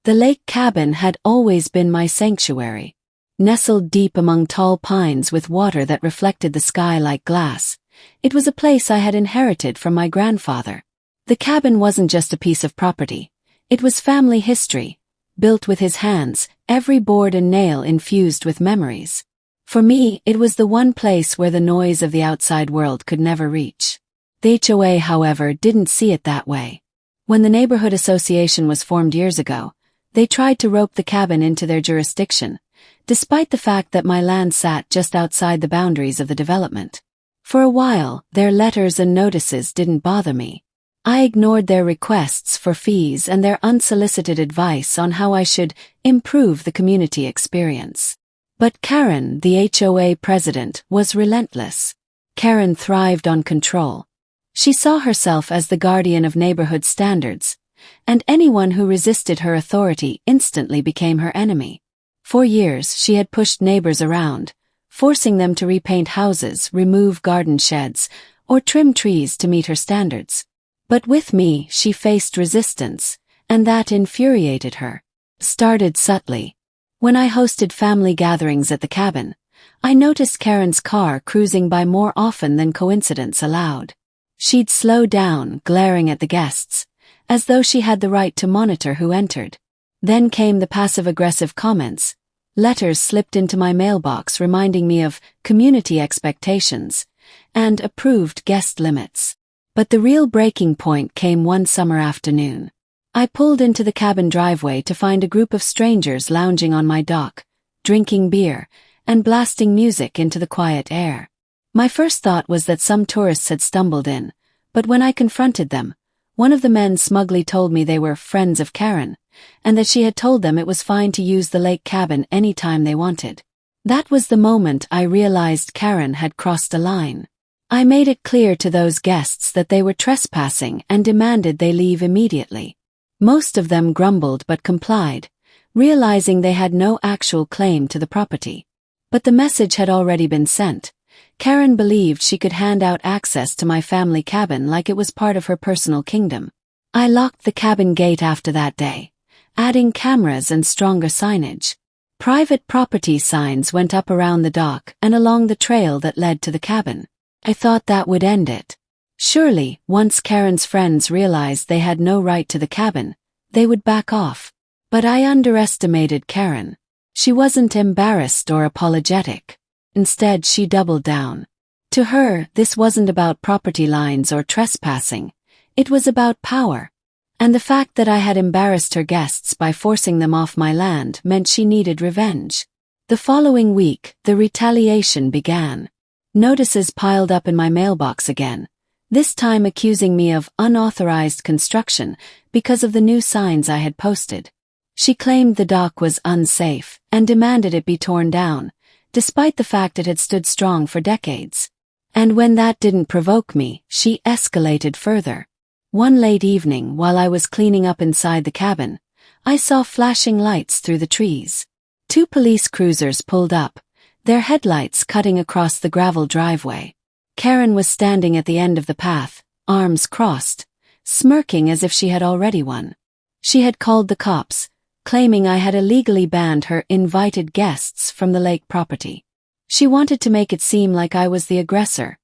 The lake cabin had always been my sanctuary. Nestled deep among tall pines with water that reflected the sky like glass, it was a place I had inherited from my grandfather. The cabin wasn't just a piece of property. It was family history, built with his hands, every board and nail infused with memories. For me, it was the one place where the noise of the outside world could never reach. The HOA, however, didn't see it that way. When the neighborhood association was formed years ago, they tried to rope the cabin into their jurisdiction, despite the fact that my land sat just outside the boundaries of the development. For a while, their letters and notices didn't bother me. I ignored their requests for fees and their unsolicited advice on how I should improve the community experience. But Karen, the HOA president, was relentless. Karen thrived on control. She saw herself as the guardian of neighborhood standards, and anyone who resisted her authority instantly became her enemy. For years, she had pushed neighbors around, forcing them to repaint houses, remove garden sheds, or trim trees to meet her standards. But with me, she faced resistance, and that infuriated her. Started subtly. When I hosted family gatherings at the cabin, I noticed Karen's car cruising by more often than coincidence allowed. She'd slow down, glaring at the guests, as though she had the right to monitor who entered. Then came the passive-aggressive comments. Letters slipped into my mailbox reminding me of community expectations and approved guest limits. But the real breaking point came one summer afternoon. I pulled into the cabin driveway to find a group of strangers lounging on my dock, drinking beer, and blasting music into the quiet air. My first thought was that some tourists had stumbled in, but when I confronted them, one of the men smugly told me they were friends of Karen, and that she had told them it was fine to use the lake cabin any time they wanted. That was the moment I realized Karen had crossed a line. I made it clear to those guests that they were trespassing and demanded they leave immediately. Most of them grumbled but complied, realizing they had no actual claim to the property. But the message had already been sent. Karen believed she could hand out access to my family cabin like it was part of her personal kingdom. I locked the cabin gate after that day, adding cameras and stronger signage. Private property signs went up around the dock and along the trail that led to the cabin. I thought that would end it. Surely, once Karen's friends realized they had no right to the cabin, they would back off. But I underestimated Karen. She wasn't embarrassed or apologetic. Instead, she doubled down. To her, this wasn't about property lines or trespassing. It was about power. And the fact that I had embarrassed her guests by forcing them off my land meant she needed revenge. The following week, the retaliation began. Notices piled up in my mailbox again, this time accusing me of unauthorized construction because of the new signs I had posted. She claimed the dock was unsafe and demanded it be torn down, despite the fact it had stood strong for decades. And when that didn't provoke me, she escalated further. One late evening, while I was cleaning up inside the cabin, I saw flashing lights through the trees. 2 police cruisers pulled up, their headlights cutting across the gravel driveway. Karen was standing at the end of the path, arms crossed, smirking as if she had already won. She had called the cops, claiming I had illegally banned her invited guests from the lake property. She wanted to make it seem like I was the aggressor,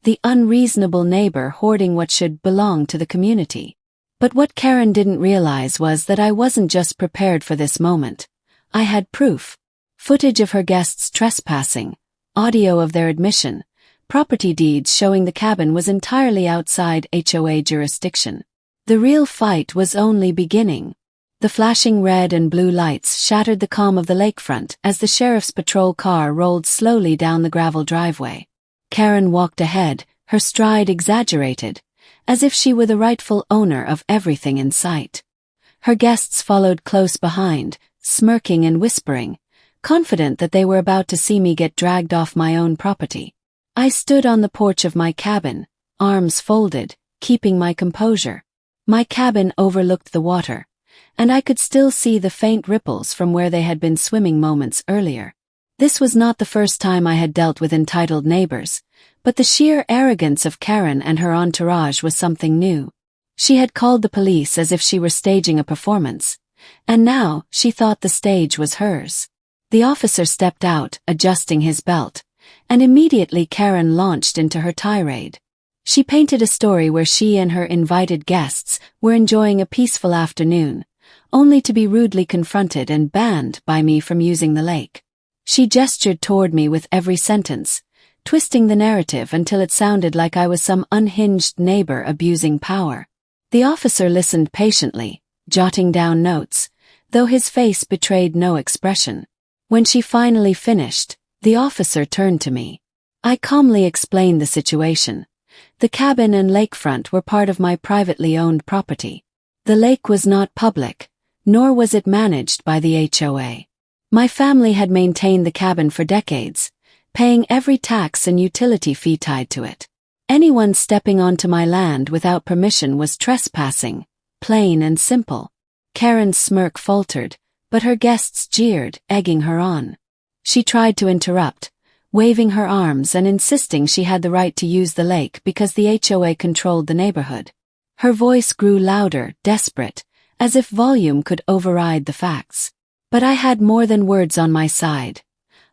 the unreasonable neighbor hoarding what should belong to the community. But what Karen didn't realize was that I wasn't just prepared for this moment. I had proof. Footage of her guests trespassing, audio of their admission, property deeds showing the cabin was entirely outside HOA jurisdiction. The real fight was only beginning. The flashing red and blue lights shattered the calm of the lakefront as the sheriff's patrol car rolled slowly down the gravel driveway. Karen walked ahead, her stride exaggerated, as if she were the rightful owner of everything in sight. Her guests followed close behind, smirking and whispering, confident that they were about to see me get dragged off my own property. I stood on the porch of my cabin, arms folded, keeping my composure. My cabin overlooked the water, and I could still see the faint ripples from where they had been swimming moments earlier. This was not the first time I had dealt with entitled neighbors, but the sheer arrogance of Karen and her entourage was something new. She had called the police as if she were staging a performance, and now she thought the stage was hers. The officer stepped out, adjusting his belt, and immediately Karen launched into her tirade. She painted a story where she and her invited guests were enjoying a peaceful afternoon, only to be rudely confronted and banned by me from using the lake. She gestured toward me with every sentence, twisting the narrative until it sounded like I was some unhinged neighbor abusing power. The officer listened patiently, jotting down notes, though his face betrayed no expression. When she finally finished, the officer turned to me. I calmly explained the situation. The cabin and lakefront were part of my privately owned property. The lake was not public, nor was it managed by the HOA. My family had maintained the cabin for decades, paying every tax and utility fee tied to it. Anyone stepping onto my land without permission was trespassing, plain and simple. Karen's smirk faltered, but her guests jeered, egging her on. She tried to interrupt, waving her arms and insisting she had the right to use the lake because the HOA controlled the neighborhood. Her voice grew louder, desperate, as if volume could override the facts. But I had more than words on my side.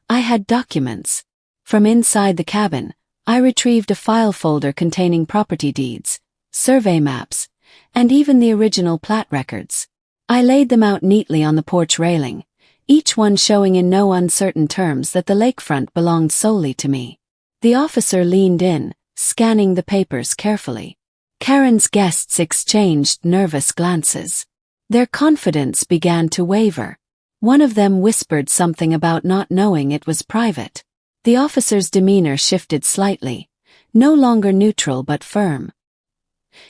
I had documents. From inside the cabin, I retrieved a file folder containing property deeds, survey maps, and even the original plat records. I laid them out neatly on the porch railing, each one showing in no uncertain terms that the lakefront belonged solely to me. The officer leaned in, scanning the papers carefully. Karen's guests exchanged nervous glances. Their confidence began to waver. One of them whispered something about not knowing it was private. The officer's demeanor shifted slightly, no longer neutral but firm.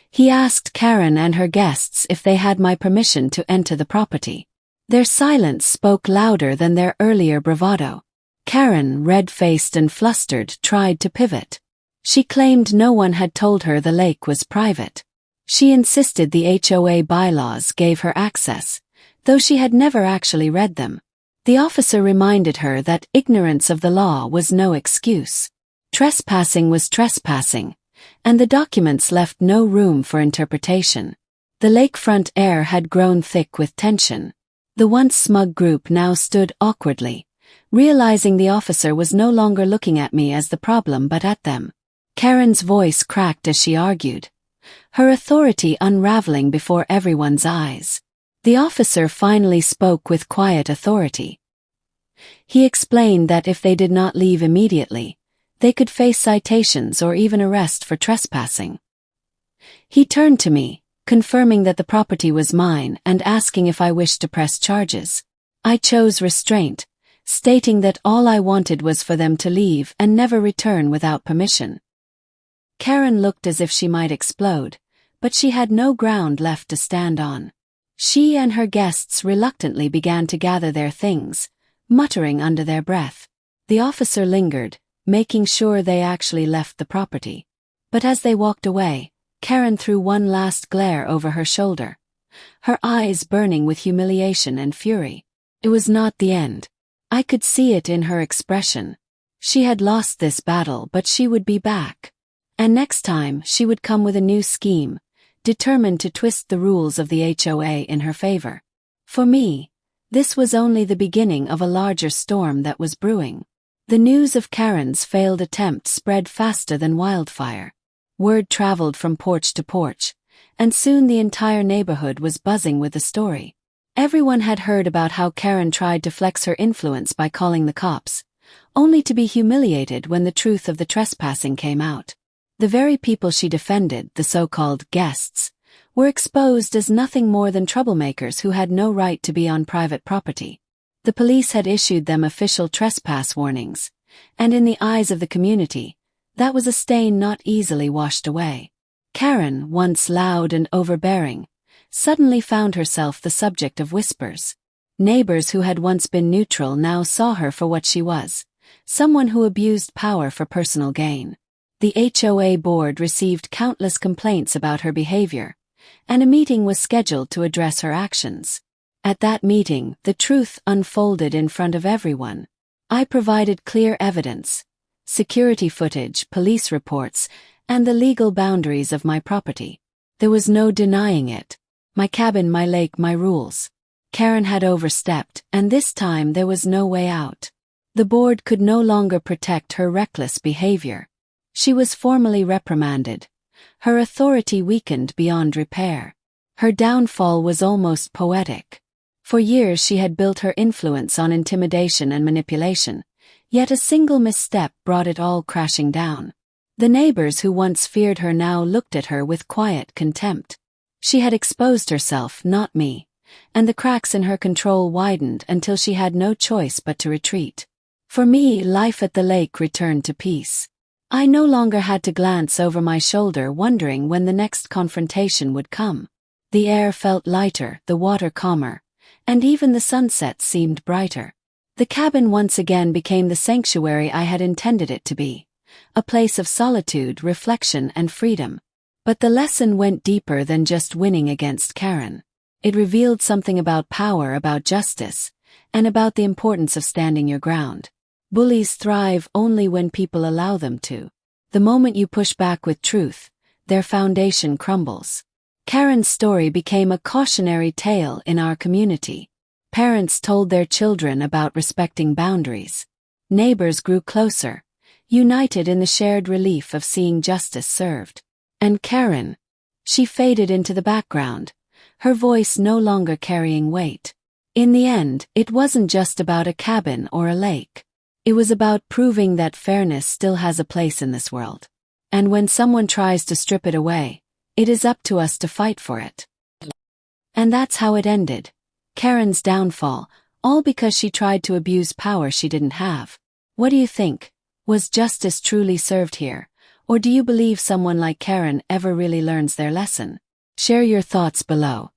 He asked Karen and her guests if they had my permission to enter the property. Their silence spoke louder than their earlier bravado. Karen, red-faced and flustered, tried to pivot. She claimed no one had told her the lake was private. She insisted the HOA bylaws gave her access, though she had never actually read them. The officer reminded her that ignorance of the law was no excuse. Trespassing was trespassing, and the documents left no room for interpretation. The lakefront air had grown thick with tension. The once smug group now stood awkwardly, realizing the officer was no longer looking at me as the problem but at them. Karen's voice cracked as she argued, her authority unraveling before everyone's eyes. The officer finally spoke with quiet authority. He explained that if they did not leave immediately, they could face citations or even arrest for trespassing. He turned to me, confirming that the property was mine and asking if I wished to press charges. I chose restraint, stating that all I wanted was for them to leave and never return without permission. Karen looked as if she might explode, but she had no ground left to stand on. She and her guests reluctantly began to gather their things, muttering under their breath. The officer lingered, making sure they actually left the property. But as they walked away, Karen threw one last glare over her shoulder, her eyes burning with humiliation and fury. It was not the end. I could see it in her expression. She had lost this battle, but she would be back. And next time she would come with a new scheme, determined to twist the rules of the HOA in her favor. For me, this was only the beginning of a larger storm that was brewing. The news of Karen's failed attempt spread faster than wildfire. Word traveled from porch to porch, and soon the entire neighborhood was buzzing with the story. Everyone had heard about how Karen tried to flex her influence by calling the cops, only to be humiliated when the truth of the trespassing came out. The very people she defended, the so-called guests, were exposed as nothing more than troublemakers who had no right to be on private property. The police had issued them official trespass warnings, and in the eyes of the community, that was a stain not easily washed away. Karen, once loud and overbearing, suddenly found herself the subject of whispers. Neighbors who had once been neutral now saw her for what she was, someone who abused power for personal gain. The HOA board received countless complaints about her behavior, and a meeting was scheduled to address her actions. At that meeting, the truth unfolded in front of everyone. I provided clear evidence, security footage, police reports, and the legal boundaries of my property. There was no denying it. My cabin, my lake, my rules. Karen had overstepped, and this time there was no way out. The board could no longer protect her reckless behavior. She was formally reprimanded. Her authority weakened beyond repair. Her downfall was almost poetic. For years she had built her influence on intimidation and manipulation, yet a single misstep brought it all crashing down. The neighbors who once feared her now looked at her with quiet contempt. She had exposed herself, not me, and the cracks in her control widened until she had no choice but to retreat. For me, life at the lake returned to peace. I no longer had to glance over my shoulder wondering when the next confrontation would come. The air felt lighter, the water calmer, and even the sunset seemed brighter. The cabin once again became the sanctuary I had intended it to be, a place of solitude, reflection, and freedom. But the lesson went deeper than just winning against Karen. It revealed something about power, about justice, and about the importance of standing your ground. Bullies thrive only when people allow them to. The moment you push back with truth, their foundation crumbles. Karen's story became a cautionary tale in our community. Parents told their children about respecting boundaries. Neighbors grew closer, united in the shared relief of seeing justice served. And Karen, she faded into the background, her voice no longer carrying weight. In the end, it wasn't just about a cabin or a lake. It was about proving that fairness still has a place in this world. And when someone tries to strip it away, it is up to us to fight for it. And that's how it ended. Karen's downfall, all because she tried to abuse power she didn't have. What do you think? Was justice truly served here? Or do you believe someone like Karen ever really learns their lesson? Share your thoughts below.